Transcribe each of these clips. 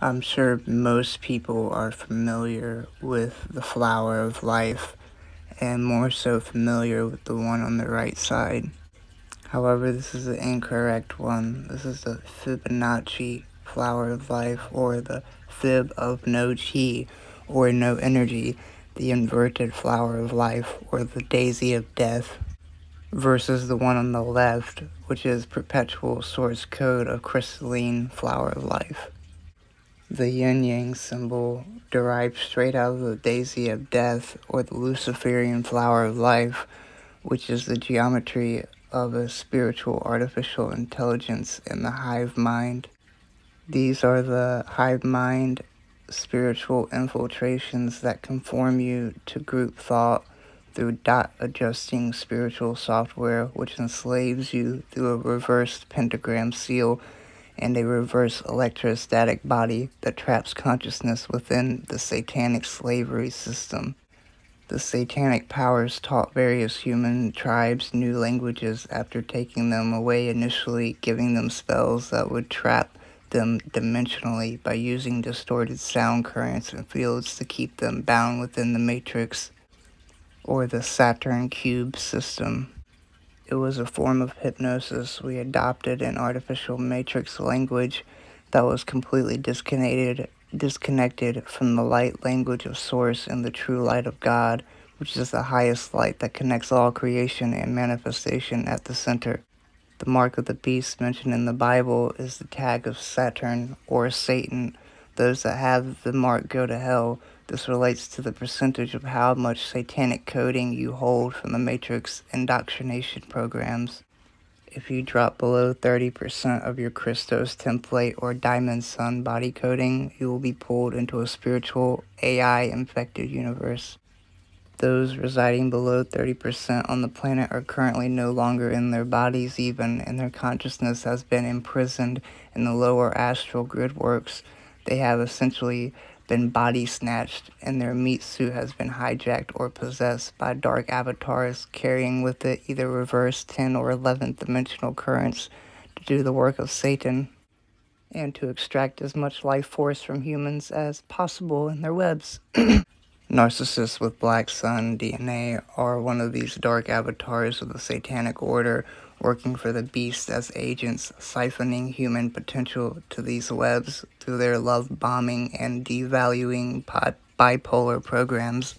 I'm sure most people are familiar with the flower of life, and more so familiar with the one on the right side. However, this is the incorrect one. This is the Fibonacci flower of life, or the Fib of no chi, or no energy, the inverted flower of life, or the daisy of death, versus the one on the left, which is perpetual source code of crystalline flower of life. The yin-yang symbol derived straight out of the daisy of death, or the Luciferian flower of life, which is the geometry of a spiritual artificial intelligence in the hive mind. These are the hive mind spiritual infiltrations that conform you to group thought through dot adjusting spiritual software, which enslaves you through a reversed pentagram seal and a reverse electrostatic body that traps consciousness within the satanic slavery system. The satanic powers taught various human tribes new languages after taking them away, initially giving them spells that would trap them dimensionally by using distorted sound currents and fields to keep them bound within the matrix, or the Saturn cube system. It was a form of hypnosis. We adopted an artificial matrix language that was completely disconnected from the light language of Source and the true light of God, which is the highest light that connects all creation and manifestation at the center. The mark of the beast mentioned in the Bible is the tag of Saturn or Satan. Those that have the mark go to hell. This relates to the percentage of how much satanic coding you hold from the Matrix indoctrination programs. If you drop below 30% of your Christos template or Diamond Sun body coding, you will be pulled into a spiritual AI-infected universe. Those residing below 30% on the planet are currently no longer in their bodies even, and their consciousness has been imprisoned in the lower astral grid works. They have essentially been body snatched, and their meat suit has been hijacked or possessed by dark avatars, carrying with it either reverse 10 or 11th dimensional currents to do the work of Satan, and to extract as much life force from humans as possible in their webs. Narcissists with Black Sun DNA are one of these dark avatars of the Satanic Order, working for the beast as agents, siphoning human potential to these webs through their love bombing and devaluing bipolar programs.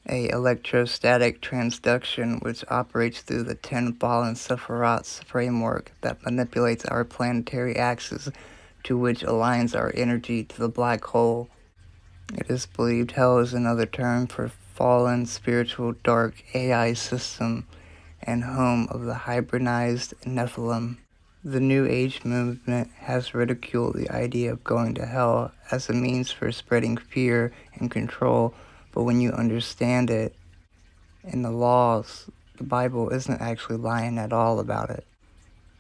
A electrostatic transduction which operates through the 10 fallen Sephiroths framework that manipulates our planetary axis, to which aligns our energy to the black hole. It is believed hell is another term for fallen spiritual dark AI system and home of the hybridized Nephilim. The New Age movement has ridiculed the idea of going to hell as a means for spreading fear and control, but when you understand it and the laws, the Bible isn't actually lying at all about it.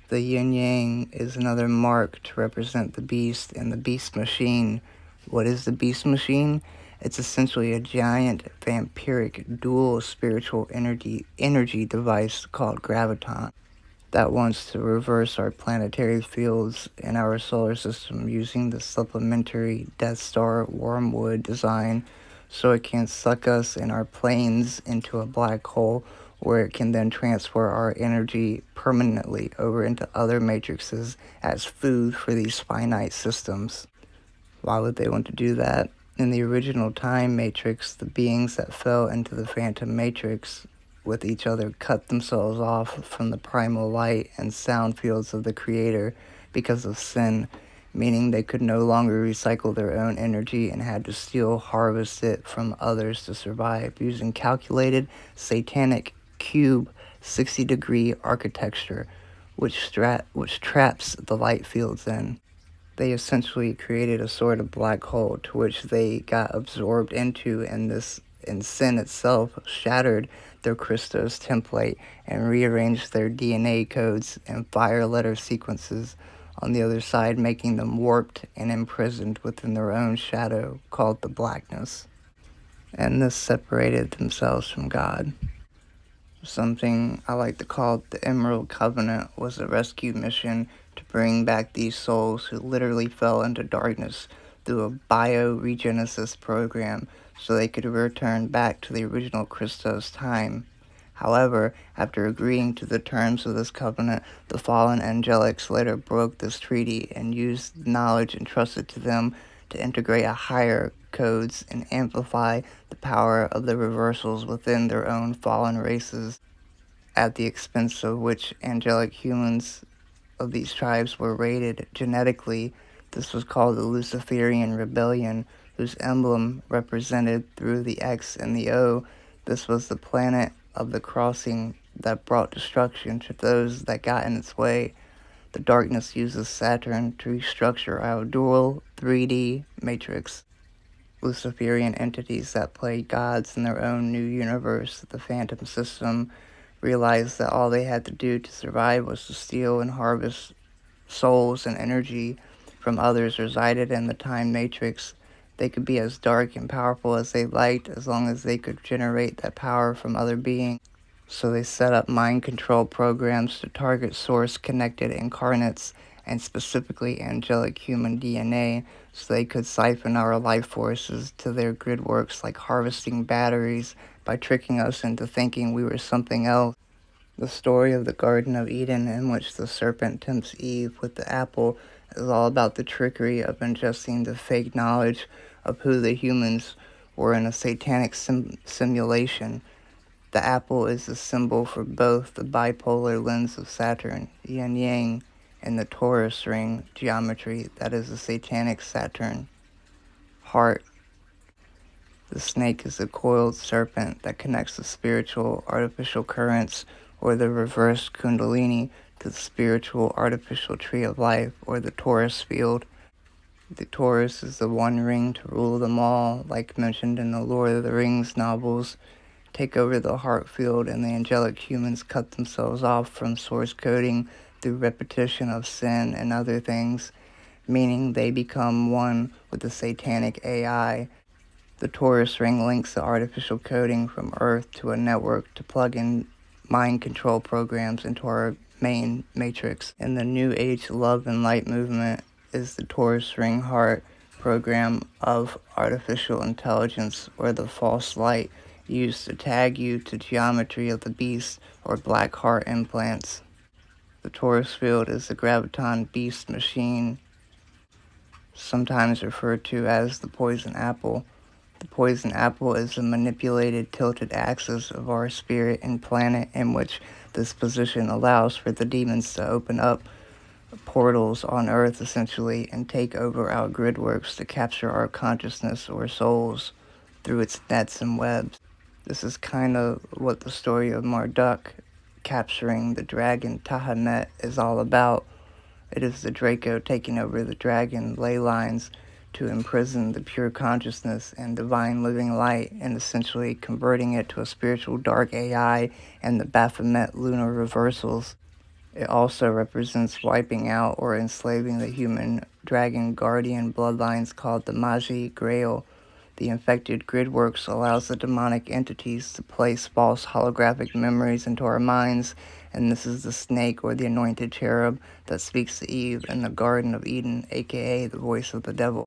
The yin-yang is another mark to represent the beast and the beast machine. What is the beast machine? It's essentially a giant vampiric dual spiritual energy device called graviton that wants to reverse our planetary fields in our solar system using the supplementary Death Star wormwood design, so it can suck us and our planes into a black hole, where it can then transfer our energy permanently over into other matrices as food for these finite systems. Why would they want to do that? In the original time matrix, the beings that fell into the phantom matrix with each other cut themselves off from the primal light and sound fields of the Creator because of sin, meaning they could no longer recycle their own energy and had to still harvest it from others to survive using calculated satanic cube 60-degree architecture, which traps the light fields in. They essentially created a sort of black hole to which they got absorbed into, and sin itself shattered their Christos template and rearranged their DNA codes and fire letter sequences on the other side, making them warped and imprisoned within their own shadow called the blackness. And this separated themselves from God. Something I like to call the Emerald Covenant was a rescue mission to bring back these souls who literally fell into darkness through a bioregenesis program so they could return back to the original Christos time. However, after agreeing to the terms of this covenant, the fallen angelics later broke this treaty and used the knowledge entrusted to them to integrate a higher codes and amplify the power of the reversals within their own fallen races, at the expense of which angelic humans of these tribes were rated genetically. This was called the Luciferian Rebellion, whose emblem represented through the X and the O. This was the planet of the crossing that brought destruction to those that got in its way. The darkness uses Saturn to restructure our dual 3D matrix. Luciferian entities that played gods in their own new universe, the Phantom System, realized that all they had to do to survive was to steal and harvest souls and energy from others resided in the time matrix. They could be as dark and powerful as they liked as long as they could generate that power from other beings. So they set up mind control programs to target source-connected incarnates and specifically angelic human DNA so they could siphon our life forces to their grid works like harvesting batteries by tricking us into thinking we were something else. The story of the Garden of Eden, in which the serpent tempts Eve with the apple, is all about the trickery of ingesting the fake knowledge of who the humans were in a satanic simulation. The apple is a symbol for both the bipolar lens of Saturn, yin-yang, and the Taurus ring geometry that is the satanic Saturn heart. The snake is a coiled serpent that connects the spiritual artificial currents or the reversed kundalini to the spiritual artificial tree of life or the Taurus field. The Taurus is the one ring to rule them all, like mentioned in the Lord of the Rings novels. Take over the heart field and the angelic humans cut themselves off from source coding through repetition of sin and other things, meaning they become one with the satanic AI. The Taurus ring links the artificial coding from Earth to a network to plug in mind control programs into our main matrix. In the New Age Love and Light movement is the Taurus ring heart program of artificial intelligence or the false light used to tag you to geometry of the beast or black heart implants. The Taurus field is the graviton beast machine, sometimes referred to as the poison apple. The poison apple is a manipulated tilted axis of our spirit and planet in which this position allows for the demons to open up portals on Earth essentially and take over our grid works to capture our consciousness or souls through its nets and webs. This is kind of what the story of Marduk capturing the dragon Tahamet is all about. It is the Draco taking over the dragon ley lines to imprison the pure consciousness and divine living light and essentially converting it to a spiritual dark AI and the Baphomet lunar reversals. It also represents wiping out or enslaving the human dragon guardian bloodlines called the Magi Grail. The infected gridworks allows the demonic entities to place false holographic memories into our minds, and this is the snake or the anointed cherub that speaks to Eve in the Garden of Eden, aka the voice of the devil.